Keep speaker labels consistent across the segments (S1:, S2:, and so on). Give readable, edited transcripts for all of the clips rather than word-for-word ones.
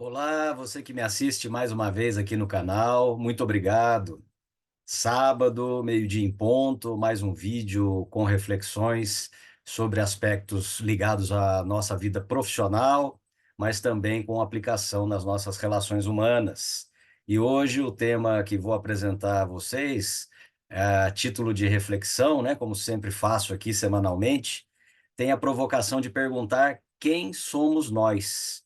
S1: Olá, você que me assiste mais uma vez aqui no canal, muito obrigado. Sábado, meio-dia em ponto, mais um vídeo com reflexões sobre aspectos ligados à nossa vida profissional, mas também com aplicação nas nossas relações humanas. E hoje o tema que vou apresentar a vocês, a título de reflexão, né, como sempre faço aqui semanalmente, tem a provocação de perguntar quem somos nós.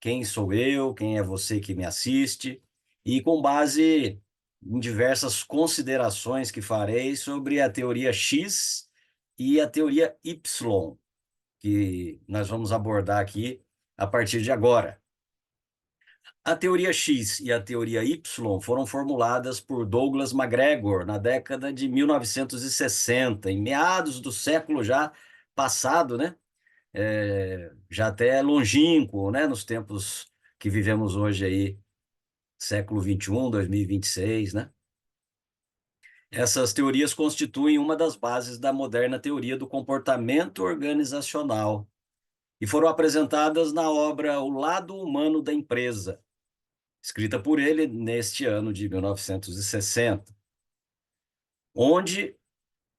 S1: Quem sou eu, quem é você que me assiste, e com base em diversas considerações que farei sobre a teoria X e a teoria Y, que nós vamos abordar aqui a partir de agora. A teoria X e a teoria Y foram formuladas por Douglas MacGregor na década de 1960, em meados do século já passado, né? Já até longínquo, né? Nos tempos que vivemos hoje aí, século XXI, 2026, né? Essas teorias constituem uma das bases da moderna teoria do comportamento organizacional e foram apresentadas na obra O Lado Humano da Empresa, escrita por ele neste ano de 1960, onde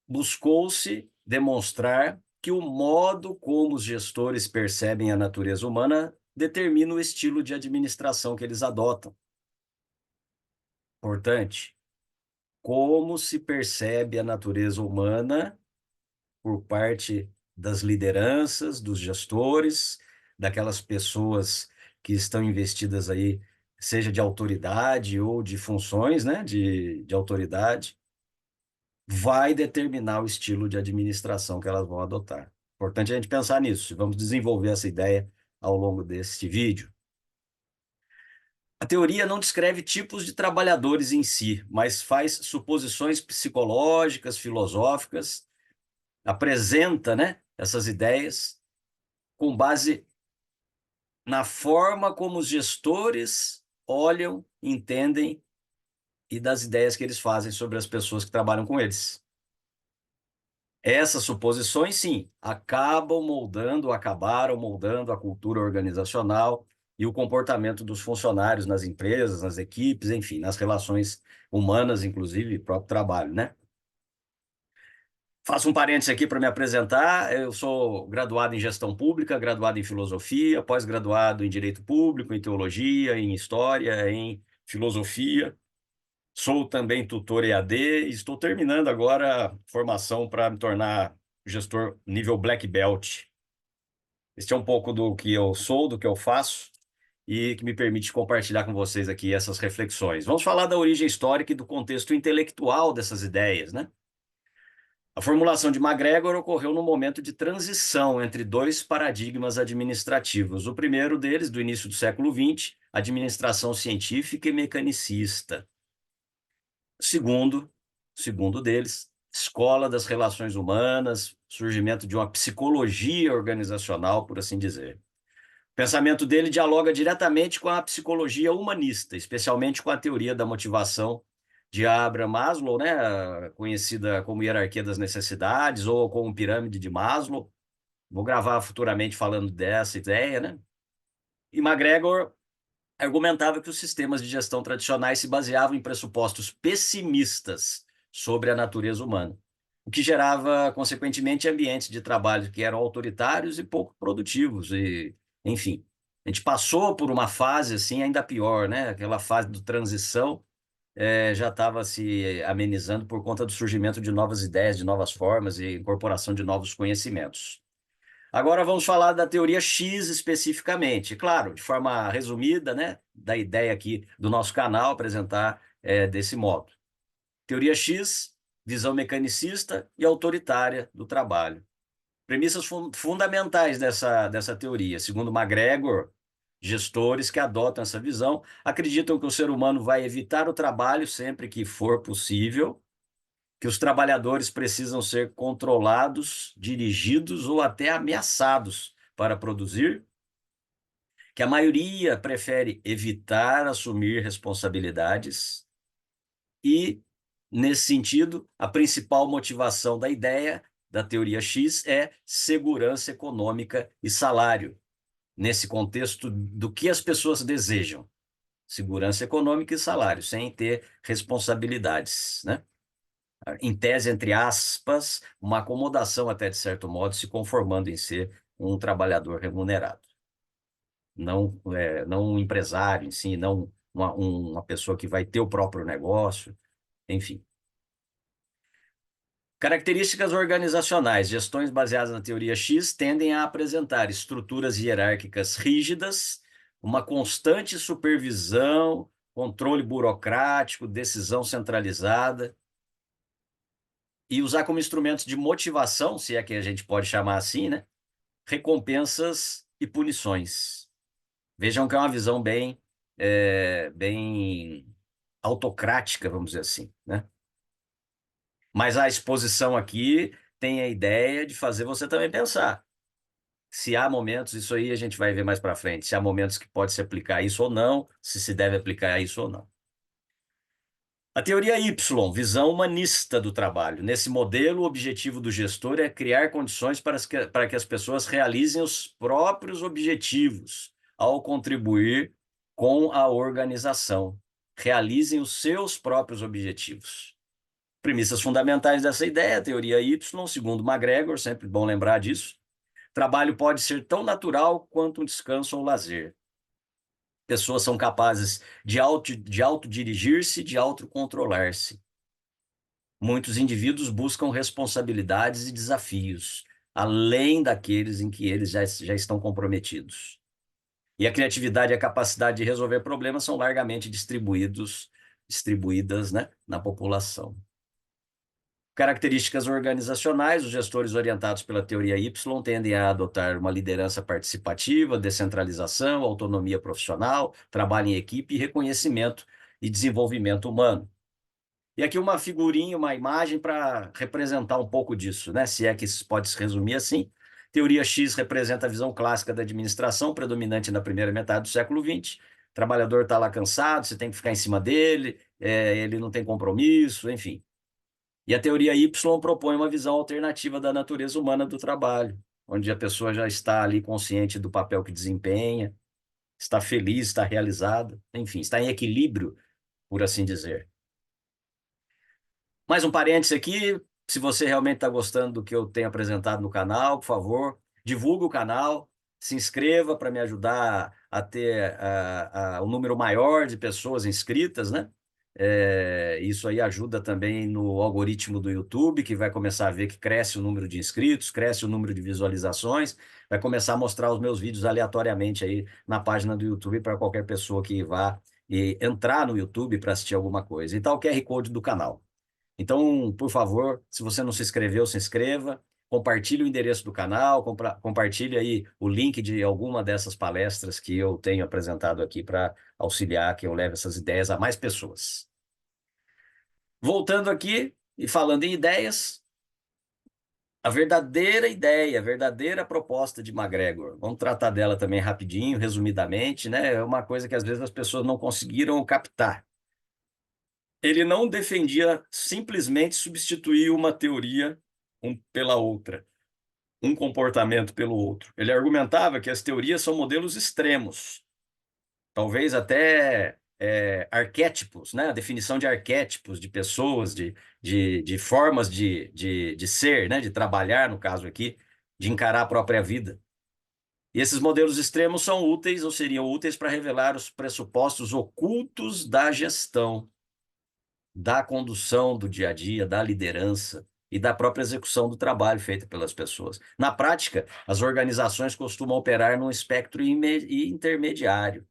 S1: buscou-se demonstrar que o modo como os gestores percebem a natureza humana determina o estilo de administração que eles adotam. Importante, como se percebe a natureza humana por parte das lideranças, dos gestores, daquelas pessoas que estão investidas aí, seja de autoridade ou de funções, né, de autoridade, vai determinar o estilo de administração que elas vão adotar. Importante a gente pensar nisso. Vamos desenvolver essa ideia ao longo deste vídeo. A teoria não descreve tipos de trabalhadores em si, mas faz suposições psicológicas, filosóficas, apresenta, né, essas ideias com base na forma como os gestores olham, entendem e das ideias que eles fazem sobre as pessoas que trabalham com eles. Essas suposições, sim, acabaram moldando a cultura organizacional e o comportamento dos funcionários nas empresas, nas equipes, enfim, nas relações humanas, inclusive, próprio trabalho, né? Faço um parênteses aqui para me apresentar. Eu sou graduado em gestão pública, graduado em filosofia, pós-graduado em direito público, em teologia, em história, em filosofia. Sou também tutor EAD e estou terminando agora a formação para me tornar gestor nível Black Belt. Este é um pouco do que eu sou, do que eu faço e que me permite compartilhar com vocês aqui essas reflexões. Vamos falar da origem histórica e do contexto intelectual dessas ideias, né? A formulação de MacGregor ocorreu num momento de transição entre dois paradigmas administrativos. O primeiro deles, do início do século XX, administração científica e mecanicista. Segundo deles, escola das relações humanas, surgimento de uma psicologia organizacional, por assim dizer. O pensamento dele dialoga diretamente com a psicologia humanista, especialmente com a teoria da motivação de Abraham Maslow, né, conhecida como hierarquia das necessidades ou como pirâmide de Maslow. Vou gravar futuramente falando dessa ideia, né? E MacGregor argumentava que os sistemas de gestão tradicionais se baseavam em pressupostos pessimistas sobre a natureza humana, o que gerava, consequentemente, ambientes de trabalho que eram autoritários e pouco produtivos. E, enfim, a gente passou por uma fase assim ainda pior, né? Aquela fase de transição já estava se amenizando por conta do surgimento de novas ideias, de novas formas e incorporação de novos conhecimentos. Agora vamos falar da teoria X especificamente. Claro, de forma resumida, né, da ideia aqui do nosso canal apresentar desse modo. Teoria X, visão mecanicista e autoritária do trabalho. Premissas fundamentais dessa teoria. Segundo MacGregor, gestores que adotam essa visão acreditam que o ser humano vai evitar o trabalho sempre que for possível, que os trabalhadores precisam ser controlados, dirigidos ou até ameaçados para produzir, que a maioria prefere evitar assumir responsabilidades e, nesse sentido, a principal motivação da ideia da teoria X é segurança econômica e salário. nesse contexto do que as pessoas desejam: segurança econômica e salário, sem ter responsabilidades, né? Em tese, entre aspas, uma acomodação até de certo modo, se conformando em ser um trabalhador remunerado, não um empresário em si, não uma pessoa que vai ter o próprio negócio, enfim. Características organizacionais. Gestões baseadas na teoria X tendem a apresentar estruturas hierárquicas rígidas, uma constante supervisão, controle burocrático, decisão centralizada, e usar como instrumentos de motivação, se é que a gente pode chamar assim, né? Recompensas e punições. Vejam que é uma visão bem autocrática, vamos dizer assim, né? Mas a exposição aqui tem a ideia de fazer você também pensar. Se há momentos, isso aí a gente vai ver mais para frente, se há momentos que pode se aplicar isso ou não, se deve aplicar isso ou não. A teoria Y, visão humanista do trabalho. Nesse modelo, o objetivo do gestor é criar condições para que as pessoas realizem os próprios objetivos, ao contribuir com a organização. Realizem os seus próprios objetivos. Premissas fundamentais dessa ideia, a teoria Y, segundo McGregor, sempre bom lembrar disso. Trabalho pode ser tão natural quanto um descanso ou lazer. Pessoas são capazes de autodirigir-se, de autocontrolar-se. Muitos indivíduos buscam responsabilidades e desafios, além daqueles em que eles já estão comprometidos. E a criatividade e a capacidade de resolver problemas são largamente distribuídas, né, na população. Características organizacionais: os gestores orientados pela teoria Y tendem a adotar uma liderança participativa, descentralização, autonomia profissional, trabalho em equipe e reconhecimento e desenvolvimento humano. E aqui uma figurinha, uma imagem para representar um pouco disso, né? Se é que isso pode se resumir assim. Teoria X representa a visão clássica da administração, predominante na primeira metade do século XX. O trabalhador está lá cansado, você tem que ficar em cima dele, ele não tem compromisso, enfim. E a teoria Y propõe uma visão alternativa da natureza humana do trabalho, onde a pessoa já está ali consciente do papel que desempenha, está feliz, está realizada, enfim, está em equilíbrio, por assim dizer. Mais um parênteses aqui: se você realmente está gostando do que eu tenho apresentado no canal, por favor, divulgue o canal, se inscreva para me ajudar a ter um número maior de pessoas inscritas, né? Isso aí ajuda também no algoritmo do YouTube, que vai começar a ver que cresce o número de inscritos, cresce o número de visualizações, vai começar a mostrar os meus vídeos aleatoriamente aí na página do YouTube para qualquer pessoa que vá entrar no YouTube para assistir alguma coisa. E tá o QR Code do canal. Então, por favor, se você não se inscreveu, se inscreva, compartilhe o endereço do canal, compartilhe aí o link de alguma dessas palestras que eu tenho apresentado aqui para auxiliar que eu leve essas ideias a mais pessoas. Voltando aqui e falando em ideias, a verdadeira ideia, a verdadeira proposta de McGregor, vamos tratar dela também rapidinho, resumidamente, né? É uma coisa que às vezes as pessoas não conseguiram captar. Ele não defendia simplesmente substituir uma teoria pela outra, um comportamento pelo outro. Ele argumentava que as teorias são modelos extremos, talvez até arquétipos, né? A definição de arquétipos, de pessoas, de formas de ser, né? De trabalhar, no caso aqui, de encarar a própria vida. E esses modelos extremos são úteis ou seriam úteis para revelar os pressupostos ocultos da gestão, da condução do dia a dia, da liderança e da própria execução do trabalho feito pelas pessoas. Na prática, as organizações costumam operar num espectro intermediário.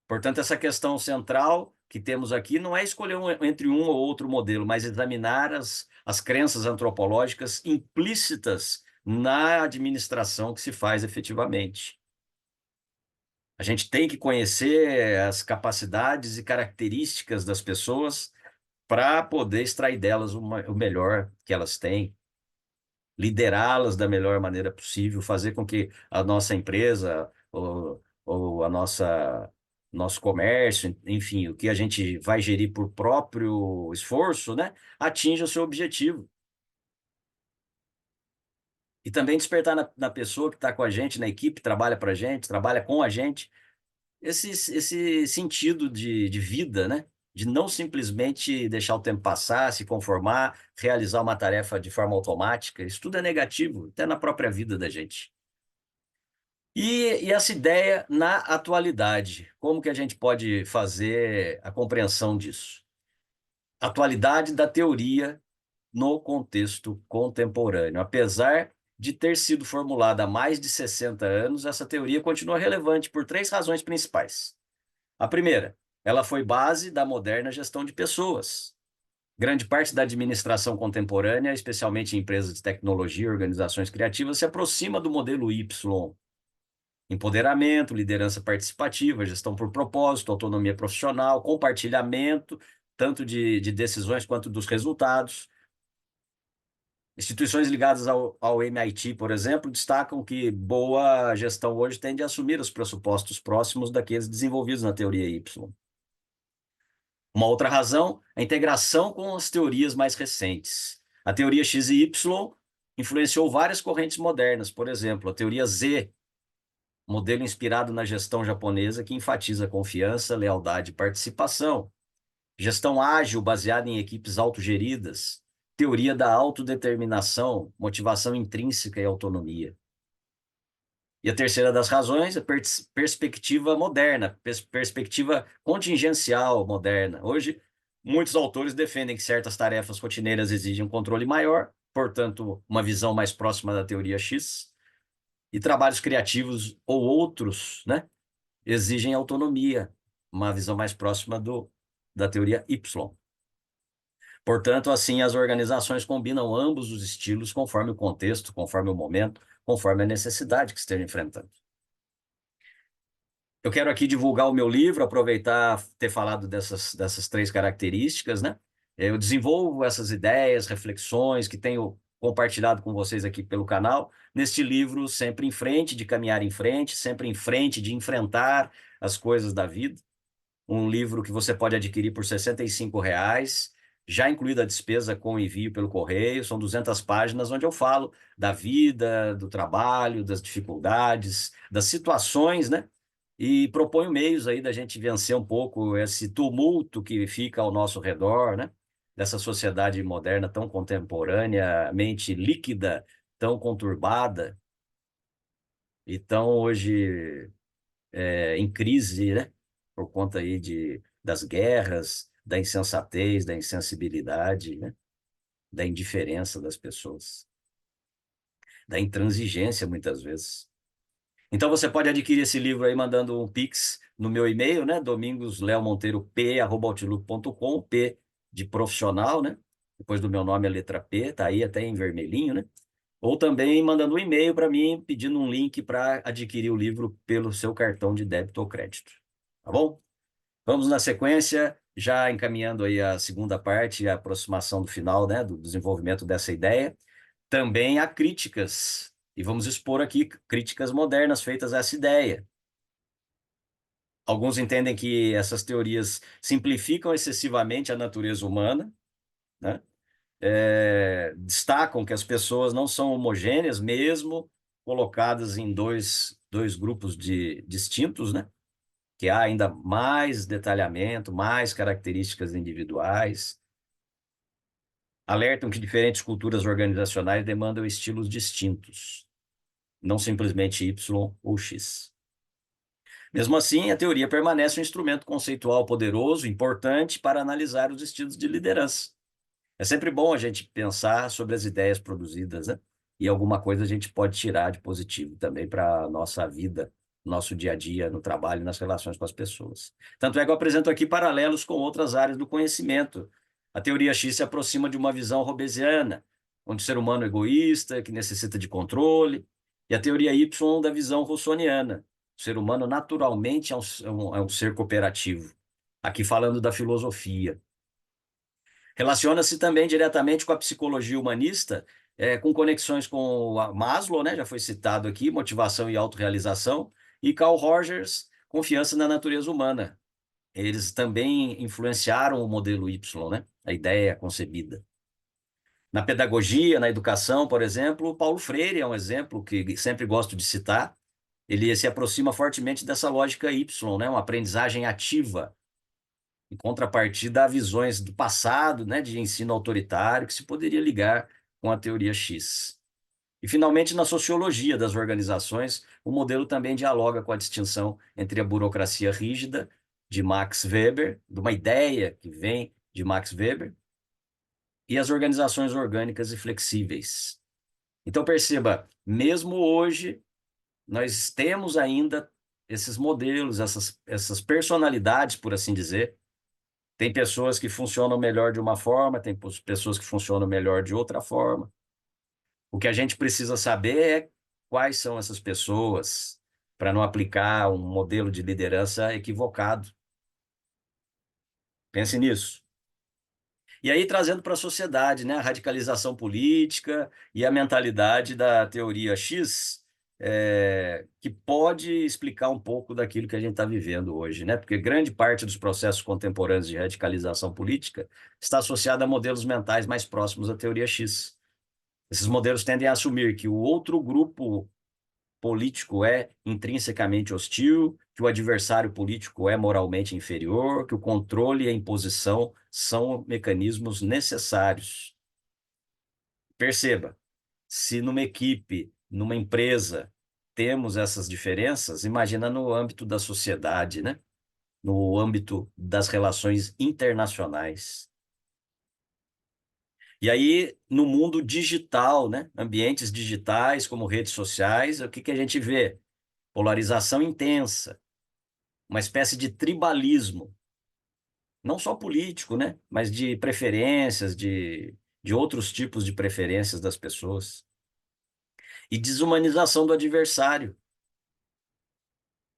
S1: Portanto, essa questão central que temos aqui não é escolher entre um ou outro modelo, mas examinar as crenças antropológicas implícitas na administração que se faz efetivamente. A gente tem que conhecer as capacidades e características das pessoas para poder extrair delas o melhor que elas têm, liderá-las da melhor maneira possível, fazer com que a nossa empresa ou nosso comércio, enfim, o que a gente vai gerir por próprio esforço, né, atinja o seu objetivo. E também despertar na pessoa que está com a gente, na equipe, trabalha para a gente, trabalha com a gente, esse sentido de vida, né? De não simplesmente deixar o tempo passar, se conformar, realizar uma tarefa de forma automática. Isso tudo é negativo, até na própria vida da gente. E essa ideia na atualidade, como que a gente pode fazer a compreensão disso? Atualidade da teoria no contexto contemporâneo. Apesar de ter sido formulada há mais de 60 anos, essa teoria continua relevante por três razões principais. A primeira, ela foi base da moderna gestão de pessoas. Grande parte da administração contemporânea, especialmente em empresas de tecnologia e organizações criativas, se aproxima do modelo Y. Empoderamento, liderança participativa, gestão por propósito, autonomia profissional, compartilhamento, tanto de decisões quanto dos resultados. Instituições ligadas ao MIT, por exemplo, destacam que boa gestão hoje tende a assumir os pressupostos próximos daqueles desenvolvidos na teoria Y. Uma outra razão, a integração com as teorias mais recentes. A teoria X e Y influenciou várias correntes modernas, por exemplo, a teoria Z, modelo inspirado na gestão japonesa que enfatiza confiança, lealdade e participação. Gestão ágil baseada em equipes autogeridas, teoria da autodeterminação, motivação intrínseca e autonomia. E a terceira das razões é perspectiva moderna, perspectiva contingencial moderna. Hoje, muitos autores defendem que certas tarefas rotineiras exigem um controle maior, portanto, uma visão mais próxima da teoria X, e trabalhos criativos ou outros, né, exigem autonomia, uma visão mais próxima da teoria Y. Portanto, assim, as organizações combinam ambos os estilos conforme o contexto, conforme o momento, conforme a necessidade que esteja enfrentando. Eu quero aqui divulgar o meu livro, aproveitar ter falado dessas três características, né? Eu desenvolvo essas ideias, reflexões que tenho compartilhado com vocês aqui pelo canal, neste livro Sempre em Frente, de caminhar em frente, sempre em frente, de enfrentar as coisas da vida. Um livro que você pode adquirir por R$ 65, já incluída a despesa com envio pelo correio. São 200 páginas onde eu falo da vida, do trabalho, das dificuldades, das situações, né? E proponho meios aí da gente vencer um pouco esse tumulto que fica ao nosso redor, né? Dessa sociedade moderna tão contemporâneamente líquida, tão conturbada e tão hoje em crise, né? Por conta aí das guerras, da insensatez, da insensibilidade, né? Da indiferença das pessoas, da intransigência, muitas vezes. Então, você pode adquirir esse livro aí mandando um Pix no meu e-mail, né? domingosleomonteiro@outlook.com, P de profissional, né? Depois do meu nome, a letra P, tá aí até em vermelhinho, né? Ou também mandando um e-mail para mim, pedindo um link para adquirir o livro pelo seu cartão de débito ou crédito. Tá bom? Vamos na sequência, já encaminhando aí a segunda parte, a aproximação do final, né, do desenvolvimento dessa ideia. Também há críticas, e vamos expor aqui críticas modernas feitas a essa ideia. Alguns entendem que essas teorias simplificam excessivamente a natureza humana, né? Destacam que as pessoas não são homogêneas, mesmo colocadas em dois grupos distintos, né? Que há ainda mais detalhamento, mais características individuais. Alertam que diferentes culturas organizacionais demandam estilos distintos, não simplesmente Y ou X. Mesmo assim, a teoria permanece um instrumento conceitual poderoso, importante para analisar os estilos de liderança. É sempre bom a gente pensar sobre as ideias produzidas, né? E alguma coisa a gente pode tirar de positivo também para a nossa vida, nosso dia a dia, no trabalho, nas relações com as pessoas. Tanto é que eu apresento aqui paralelos com outras áreas do conhecimento. A teoria X se aproxima de uma visão hobbesiana, onde o ser humano é egoísta, que necessita de controle, e a teoria Y da visão russoniana. O ser humano naturalmente é um ser cooperativo. Aqui falando da filosofia. Relaciona-se também diretamente com a psicologia humanista, com conexões com Maslow, né, já foi citado aqui, motivação e autorrealização, e Carl Rogers, confiança na natureza humana. Eles também influenciaram o modelo Y, né, a ideia concebida. Na pedagogia, na educação, por exemplo, o Paulo Freire é um exemplo que sempre gosto de citar. Ele se aproxima fortemente dessa lógica Y, né? Uma aprendizagem ativa, em contrapartida a visões do passado, né, de ensino autoritário, que se poderia ligar com a teoria X. E, finalmente, na sociologia das organizações, o modelo também dialoga com a distinção entre a burocracia rígida, de Max Weber, de uma ideia que vem de Max Weber, e as organizações orgânicas e flexíveis. Então, perceba, mesmo hoje, nós temos ainda esses modelos, essas personalidades, por assim dizer. Tem pessoas que funcionam melhor de uma forma, tem pessoas que funcionam melhor de outra forma. O que a gente precisa saber é quais são essas pessoas, para não aplicar um modelo de liderança equivocado. Pense nisso. E aí, trazendo para a sociedade, né, a radicalização política e a mentalidade da teoria X, que pode explicar um pouco daquilo que a gente está vivendo hoje, né? Porque grande parte dos processos contemporâneos de radicalização política está associada a modelos mentais mais próximos à teoria X. Esses modelos tendem a assumir que o outro grupo político é intrinsecamente hostil, que o adversário político é moralmente inferior, que o controle e a imposição são mecanismos necessários. Perceba, se numa equipe, numa empresa, temos essas diferenças, imagina no âmbito da sociedade, né? No âmbito das relações internacionais. E aí, no mundo digital, né? Ambientes digitais, como redes sociais, o que que a gente vê? Polarização intensa, uma espécie de tribalismo, não só político, né? Mas de preferências, de outros tipos de preferências das pessoas. E desumanização do adversário,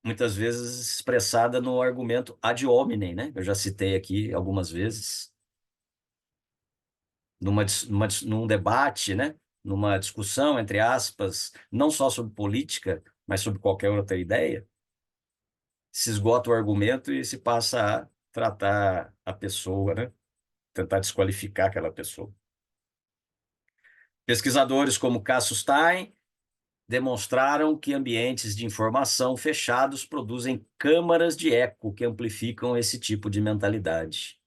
S1: muitas vezes expressada no argumento ad hominem, né? Eu já citei aqui algumas vezes, num debate, né? Numa discussão, entre aspas, não só sobre política, mas sobre qualquer outra ideia, se esgota o argumento e se passa a tratar a pessoa, né? Tentar desqualificar aquela pessoa. Pesquisadores como Cassius Stein demonstraram que ambientes de informação fechados produzem câmaras de eco que amplificam esse tipo de mentalidade.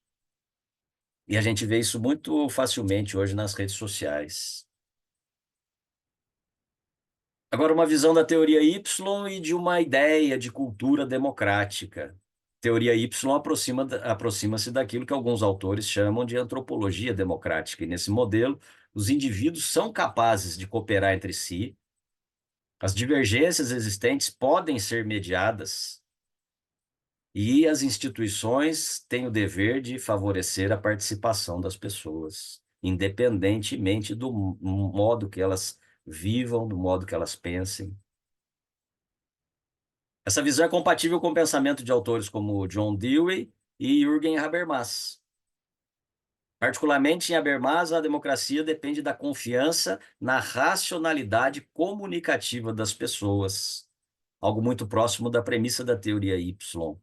S1: E a gente vê isso muito facilmente hoje nas redes sociais. Agora, uma visão da teoria Y e de uma ideia de cultura democrática. Teoria Y aproxima-se daquilo que alguns autores chamam de antropologia democrática. E nesse modelo, os indivíduos são capazes de cooperar entre si, as divergências existentes podem ser mediadas e as instituições têm o dever de favorecer a participação das pessoas, independentemente do modo que elas vivam, do modo que elas pensem. Essa visão é compatível com o pensamento de autores como John Dewey e Jürgen Habermas. Particularmente em Habermas, a democracia depende da confiança na racionalidade comunicativa das pessoas, algo muito próximo da premissa da teoria Y.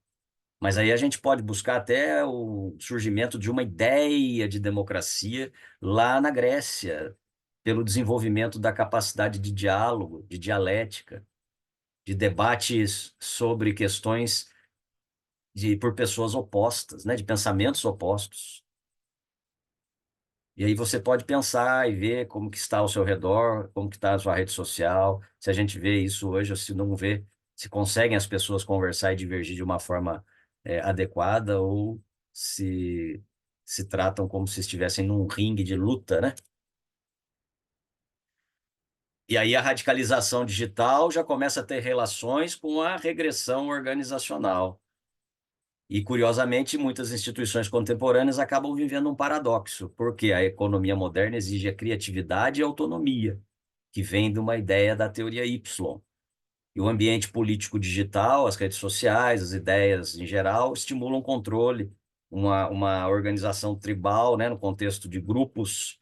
S1: Mas aí a gente pode buscar até o surgimento de uma ideia de democracia lá na Grécia, pelo desenvolvimento da capacidade de diálogo, de dialética, de debates sobre questões por pessoas opostas, né, de pensamentos opostos. E aí você pode pensar e ver como que está ao seu redor, como que está a sua rede social, se a gente vê isso hoje ou se não vê, se conseguem as pessoas conversar e divergir de uma forma adequada ou se tratam como se estivessem num ringue de luta, né? E aí a radicalização digital já começa a ter relações com a regressão organizacional. E, curiosamente, muitas instituições contemporâneas acabam vivendo um paradoxo, porque a economia moderna exige a criatividade e a autonomia, que vem de uma ideia da teoria Y. E o ambiente político digital, as redes sociais, as ideias em geral, estimulam controle, uma organização tribal, né, no contexto de grupos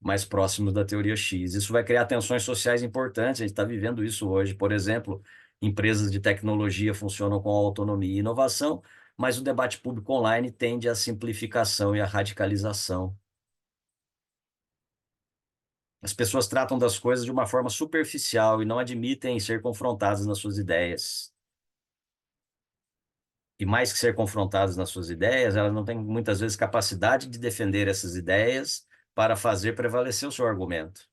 S1: mais próximos da teoria X. Isso vai criar tensões sociais importantes, a gente está vivendo isso hoje. Por exemplo, empresas de tecnologia funcionam com autonomia e inovação, mas o debate público online tende à simplificação e à radicalização. As pessoas tratam das coisas de uma forma superficial e não admitem ser confrontadas nas suas ideias. E mais que ser confrontadas nas suas ideias, elas não têm muitas vezes capacidade de defender essas ideias para fazer prevalecer o seu argumento.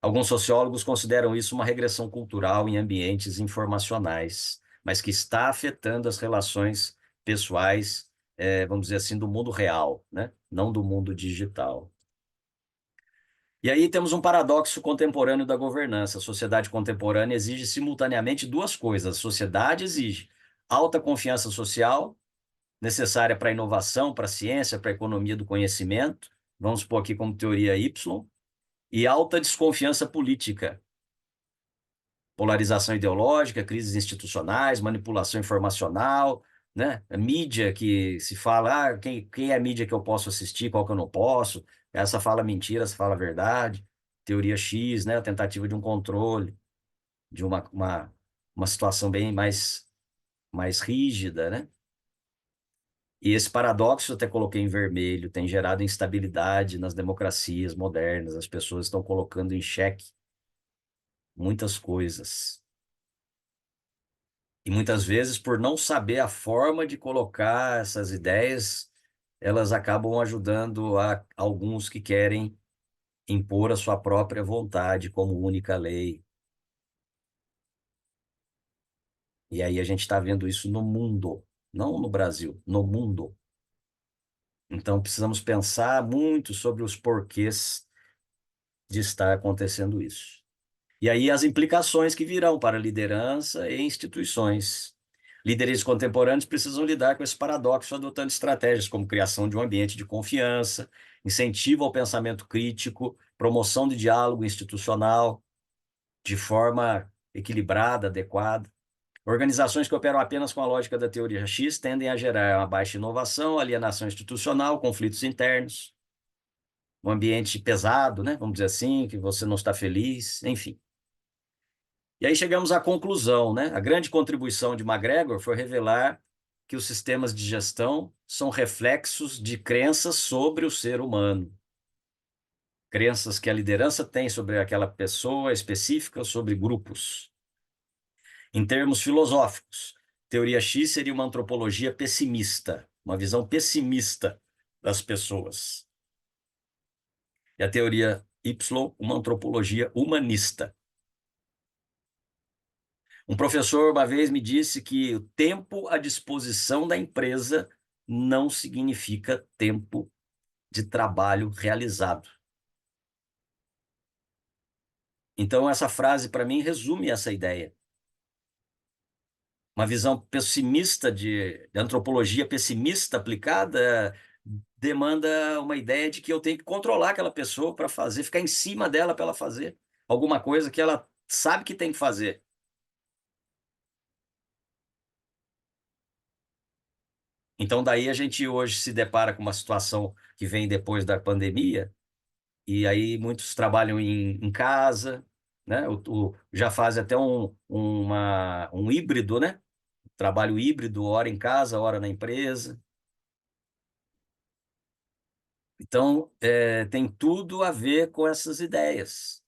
S1: Alguns sociólogos consideram isso uma regressão cultural em ambientes informacionais, mas que está afetando as relações pessoais, vamos dizer assim, do mundo real, né? Não do mundo digital. E aí temos um paradoxo contemporâneo da governança. A sociedade contemporânea exige simultaneamente duas coisas. A sociedade exige alta confiança social, necessária para a inovação, para a ciência, para a economia do conhecimento, vamos pôr aqui como teoria Y, e alta desconfiança política, polarização ideológica, crises institucionais, manipulação informacional, né? A mídia que se fala, quem é a mídia que eu posso assistir, qual que eu não posso, essa fala mentira, essa fala verdade, teoria X, né? A tentativa de um controle, de uma situação bem mais rígida, né? E esse paradoxo, eu até coloquei em vermelho, tem gerado instabilidade nas democracias modernas, as pessoas estão colocando em xeque muitas coisas. E muitas vezes, por não saber a forma de colocar essas ideias, elas acabam ajudando a alguns que querem impor a sua própria vontade como única lei. E aí a gente está vendo isso no mundo, não no Brasil, no mundo. Então precisamos pensar muito sobre os porquês de estar acontecendo isso. E aí as implicações que virão para a liderança e instituições. Líderes contemporâneos precisam lidar com esse paradoxo, adotando estratégias como criação de um ambiente de confiança, incentivo ao pensamento crítico, promoção de diálogo institucional de forma equilibrada, adequada. Organizações que operam apenas com a lógica da teoria X tendem a gerar uma baixa inovação, alienação institucional, conflitos internos, um ambiente pesado, né? Vamos dizer assim, que você não está feliz, enfim. E aí chegamos à conclusão, né? A grande contribuição de McGregor foi revelar que os sistemas de gestão são reflexos de crenças sobre o ser humano. Crenças que a liderança tem sobre aquela pessoa específica, sobre grupos. Em termos filosóficos, teoria X seria uma antropologia pessimista, uma visão pessimista das pessoas. E a teoria Y, uma antropologia humanista. Um professor uma vez me disse que o tempo à disposição da empresa não significa tempo de trabalho realizado. Então, essa frase, para mim, resume essa ideia. Uma visão pessimista de antropologia pessimista aplicada demanda uma ideia de que eu tenho que controlar aquela pessoa para fazer, ficar em cima dela para ela fazer alguma coisa que ela sabe que tem que fazer. Então, daí a gente hoje se depara com uma situação que vem depois da pandemia, e aí muitos trabalham em casa, né? Já faz até um híbrido, né? Trabalho híbrido, hora em casa, hora na empresa. Então, tem tudo a ver com essas ideias.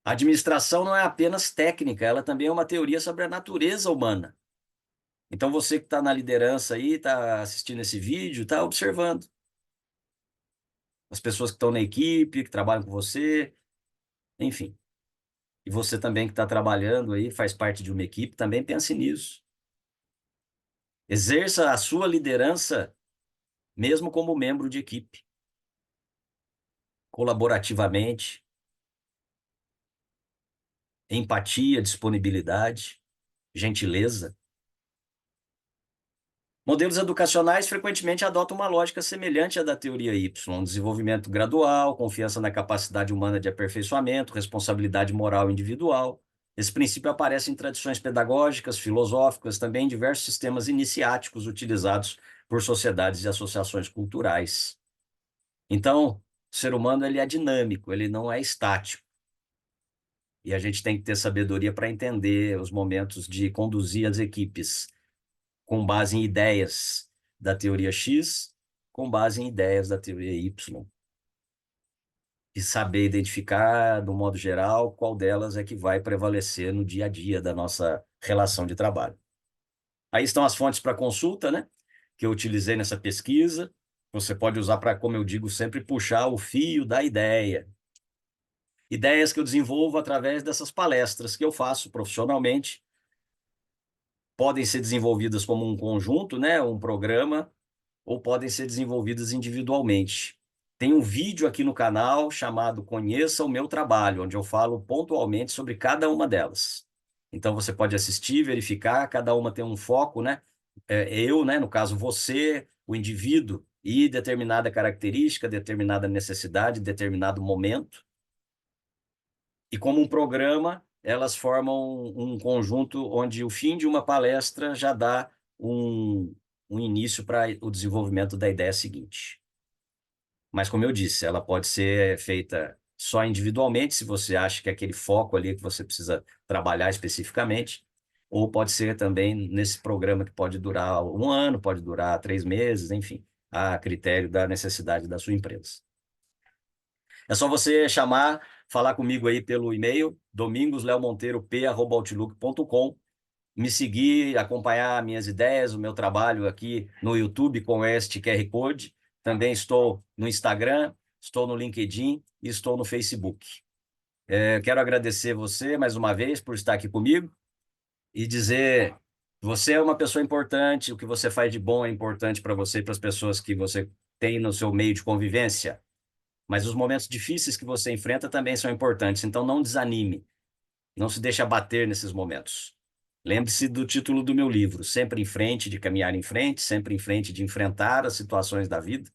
S1: A administração não é apenas técnica, ela também é uma teoria sobre a natureza humana. Então, você que está na liderança aí, está assistindo esse vídeo, está observando as pessoas que estão na equipe, que trabalham com você, enfim. E você também que está trabalhando aí, faz parte de uma equipe, também pense nisso. Exerça a sua liderança mesmo como membro de equipe, colaborativamente, empatia, disponibilidade, gentileza. Modelos educacionais frequentemente adotam uma lógica semelhante à da teoria Y, desenvolvimento gradual, confiança na capacidade humana de aperfeiçoamento, responsabilidade moral individual. Esse princípio aparece em tradições pedagógicas, filosóficas, também em diversos sistemas iniciáticos utilizados por sociedades e associações culturais. Então, o ser humano ele é dinâmico, ele não é estático. E a gente tem que ter sabedoria para entender os momentos de conduzir as equipes com base em ideias da teoria X, com base em ideias da teoria Y. e saber identificar, do modo geral, qual delas é que vai prevalecer no dia a dia da nossa relação de trabalho. Aí estão as fontes para consulta, né? Que eu utilizei nessa pesquisa. Você pode usar para, como eu digo, sempre puxar o fio da ideia. Ideias que eu desenvolvo através dessas palestras que eu faço profissionalmente. Podem ser desenvolvidas como um conjunto, né? Um programa, ou podem ser desenvolvidas individualmente. Tem um vídeo aqui no canal chamado Conheça o Meu Trabalho, onde eu falo pontualmente sobre cada uma delas. Então você pode assistir, verificar, cada uma tem um foco, né? Eu, né? No caso, você, o indivíduo, e determinada característica, determinada necessidade, determinado momento. E como um programa, elas formam um conjunto onde o fim de uma palestra já dá um início para o desenvolvimento da ideia seguinte. Mas, como eu disse, ela pode ser feita só individualmente, se você acha que é aquele foco ali que você precisa trabalhar especificamente, ou pode ser também nesse programa que pode durar um ano, pode durar 3 meses, enfim, a critério da necessidade da sua empresa. É só você chamar, falar comigo aí pelo e-mail, domingosleomonteirop@outlook.com, me seguir, acompanhar minhas ideias, o meu trabalho aqui no YouTube com este QR Code. Também estou no Instagram, estou no LinkedIn e estou no Facebook. Quero agradecer você mais uma vez por estar aqui comigo e dizer: você é uma pessoa importante, o que você faz de bom é importante para você e para as pessoas que você tem no seu meio de convivência. Mas os momentos difíceis que você enfrenta também são importantes, então não desanime, não se deixe abater nesses momentos. Lembre-se do título do meu livro, Sempre em Frente, de caminhar em frente, sempre em frente de enfrentar as situações da vida.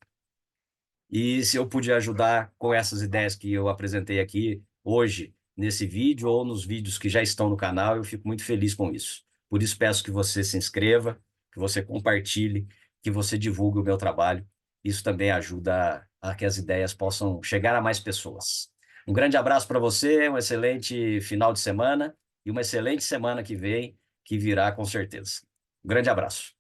S1: E se eu puder ajudar com essas ideias que eu apresentei aqui hoje, nesse vídeo ou nos vídeos que já estão no canal, eu fico muito feliz com isso. Por isso peço que você se inscreva, que você compartilhe, que você divulgue o meu trabalho. Isso também ajuda a que as ideias possam chegar a mais pessoas. Um grande abraço para você, um excelente final de semana e uma excelente semana que vem, que virá com certeza. Um grande abraço.